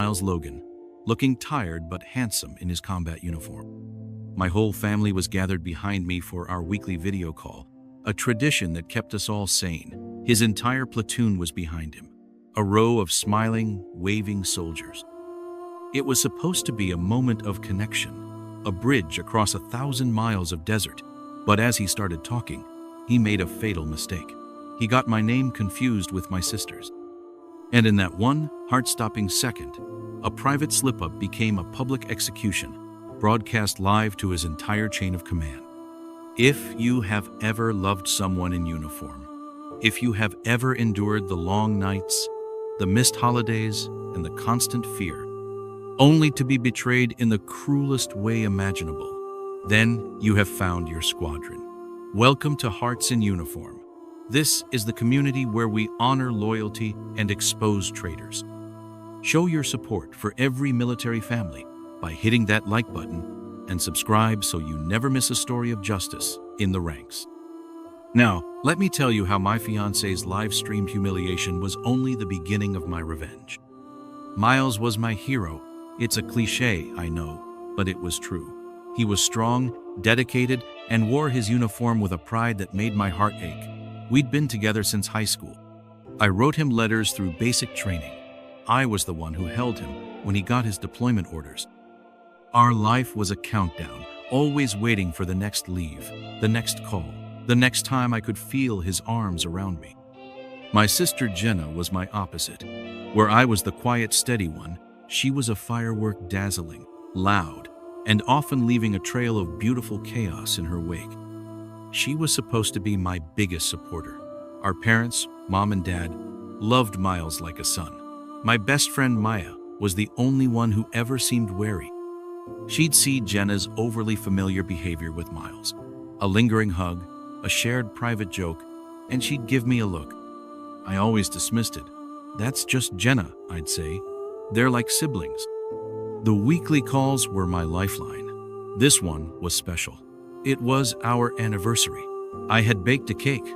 Miles Logan, looking tired but handsome in his combat uniform. My whole family was gathered behind me for our weekly video call, a tradition that kept us all sane. His entire platoon was behind him, a row of smiling, waving soldiers. It was supposed to be a moment of connection, a bridge across 1,000 miles of desert, but as he started talking, he made a fatal mistake. He got my name confused with my sister's. And in that one heart-stopping second, a private slip-up became a public execution, broadcast live to his entire chain of command. If you have ever loved someone in uniform, if you have ever endured the long nights, the missed holidays, and the constant fear, only to be betrayed in the cruelest way imaginable, then you have found your squadron. Welcome to Hearts in Uniform. This is the community where we honor loyalty and expose traitors. Show your support for every military family by hitting that like button and subscribe so you never miss a story of justice in the ranks. Now, let me tell you how my fiancé's live-streamed humiliation was only the beginning of my revenge. Miles was my hero. It's a cliché, I know, but it was true. He was strong, dedicated, and wore his uniform with a pride that made my heart ache. We'd been together since high school. I wrote him letters through basic training. I was the one who held him when he got his deployment orders. Our life was a countdown, always waiting for the next leave, the next call, the next time I could feel his arms around me. My sister Jenna was my opposite. Where I was the quiet, steady one, she was a firework, dazzling, loud, and often leaving a trail of beautiful chaos in her wake. She was supposed to be my biggest supporter. Our parents, mom and dad, loved Miles like a son. My best friend Maya was the only one who ever seemed wary. She'd see Jenna's overly familiar behavior with Miles, a lingering hug, a shared private joke, and she'd give me a look. I always dismissed it. That's just Jenna, I'd say. They're like siblings. The weekly calls were my lifeline. This one was special. It was our anniversary. I had baked a cake.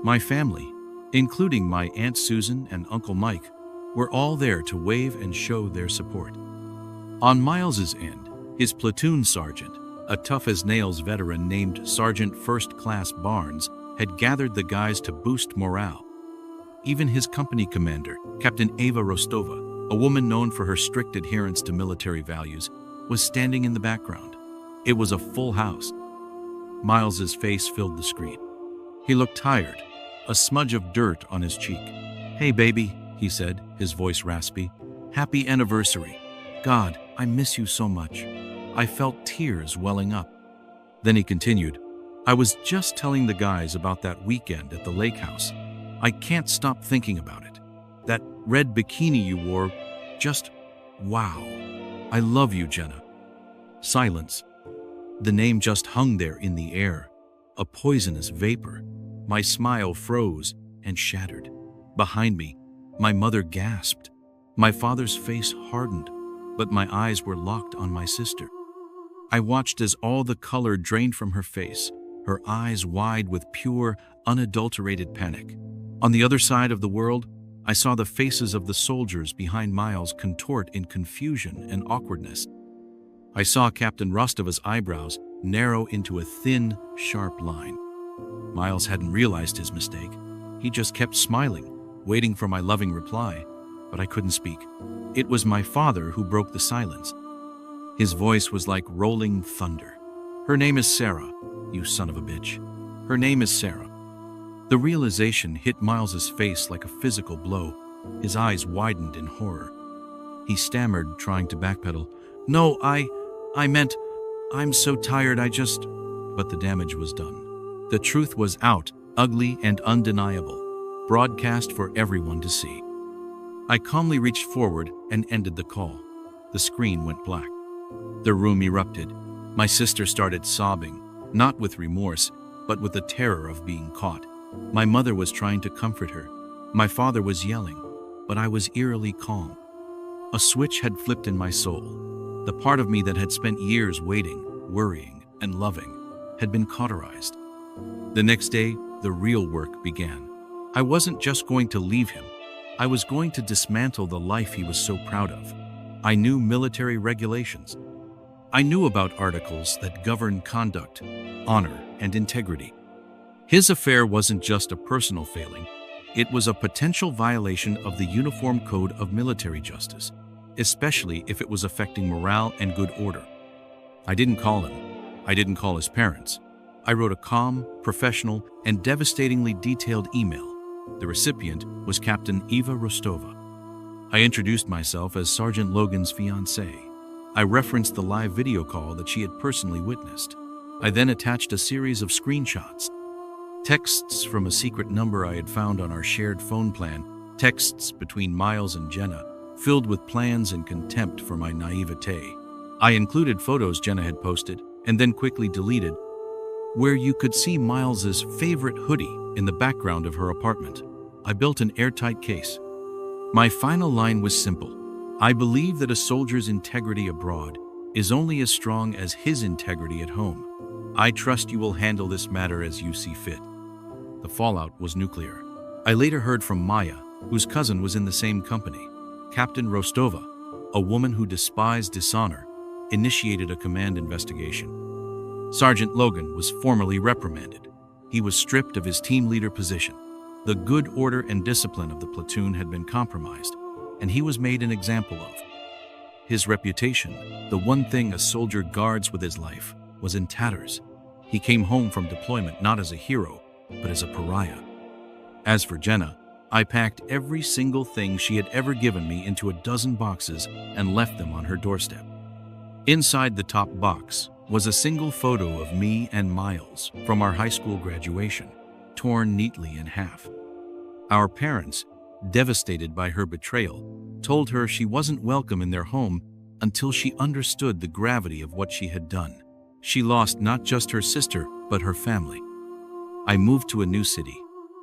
My family, including my Aunt Susan and Uncle Mike, were all there to wave and show their support. On Miles's end, his platoon sergeant, a tough-as-nails veteran named Sergeant First Class Barnes, had gathered the guys to boost morale. Even his company commander, Captain Ava Rostova, a woman known for her strict adherence to military values, was standing in the background. It was a full house. Miles's face filled the screen. He looked tired, a smudge of dirt on his cheek. "Hey, baby," he said, his voice raspy. "Happy anniversary. God, I miss you so much." I felt tears welling up. Then he continued, "I was just telling the guys about that weekend at the lake house. I can't stop thinking about it. That red bikini you wore, just wow. I love you, Jenna." Silence. The name just hung there in the air, a poisonous vapor. My smile froze and shattered. Behind me, my mother gasped. My father's face hardened, but my eyes were locked on my sister. I watched as all the color drained from her face, her eyes wide with pure, unadulterated panic. On the other side of the world, I saw the faces of the soldiers behind Miles contort in confusion and awkwardness. I saw Captain Rostova's eyebrows narrow into a thin, sharp line. Miles hadn't realized his mistake. He just kept smiling, waiting for my loving reply, but I couldn't speak. It was my father who broke the silence. His voice was like rolling thunder. "Her name is Sarah, you son of a bitch. Her name is Sarah." The realization hit Miles's face like a physical blow. His eyes widened in horror. He stammered, trying to backpedal. "No, I meant, I'm so tired, I just..." But the damage was done. The truth was out, ugly and undeniable, broadcast for everyone to see. I calmly reached forward and ended the call. The screen went black. The room erupted. My sister started sobbing, not with remorse, but with the terror of being caught. My mother was trying to comfort her. My father was yelling, but I was eerily calm. A switch had flipped in my soul. The part of me that had spent years waiting, worrying, and loving had been cauterized. The next day, the real work began. I wasn't just going to leave him. I was going to dismantle the life he was so proud of. I knew military regulations. I knew about articles that govern conduct, honor, and integrity. His affair wasn't just a personal failing, it was a potential violation of the Uniform Code of Military Justice, especially if it was affecting morale and good order. I didn't call him. I didn't call his parents. I wrote a calm, professional, and devastatingly detailed email. The recipient was Captain Eva Rostova. I introduced myself as Sergeant Logan's fiancé. I referenced the live video call that she had personally witnessed. I then attached a series of screenshots. Texts from a secret number I had found on our shared phone plan, texts between Miles and Jenna, filled with plans and contempt for my naivete. I included photos Jenna had posted, and then quickly deleted, where you could see Miles's favorite hoodie in the background of her apartment. I built an airtight case. My final line was simple. I believe that a soldier's integrity abroad is only as strong as his integrity at home. I trust you will handle this matter as you see fit. The fallout was nuclear. I later heard from Maya, whose cousin was in the same company. Captain Rostova, a woman who despised dishonor, initiated a command investigation. Sergeant Logan was formally reprimanded. He was stripped of his team leader position. The good order and discipline of the platoon had been compromised, and he was made an example of. His reputation, the one thing a soldier guards with his life, was in tatters. He came home from deployment not as a hero, but as a pariah. As for Jenna, I packed every single thing she had ever given me into a dozen boxes and left them on her doorstep. Inside the top box was a single photo of me and Miles from our high school graduation, torn neatly in half. Our parents, devastated by her betrayal, told her she wasn't welcome in their home until she understood the gravity of what she had done. She lost not just her sister, but her family. I moved to a new city.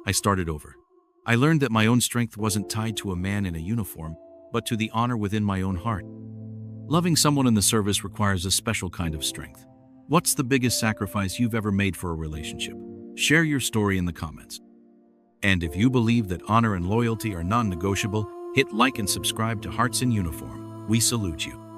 I started over. I learned that my own strength wasn't tied to a man in a uniform, but to the honor within my own heart. Loving someone in the service requires a special kind of strength. What's the biggest sacrifice you've ever made for a relationship? Share your story in the comments. And if you believe that honor and loyalty are non-negotiable, hit like and subscribe to Hearts in Uniform. We salute you.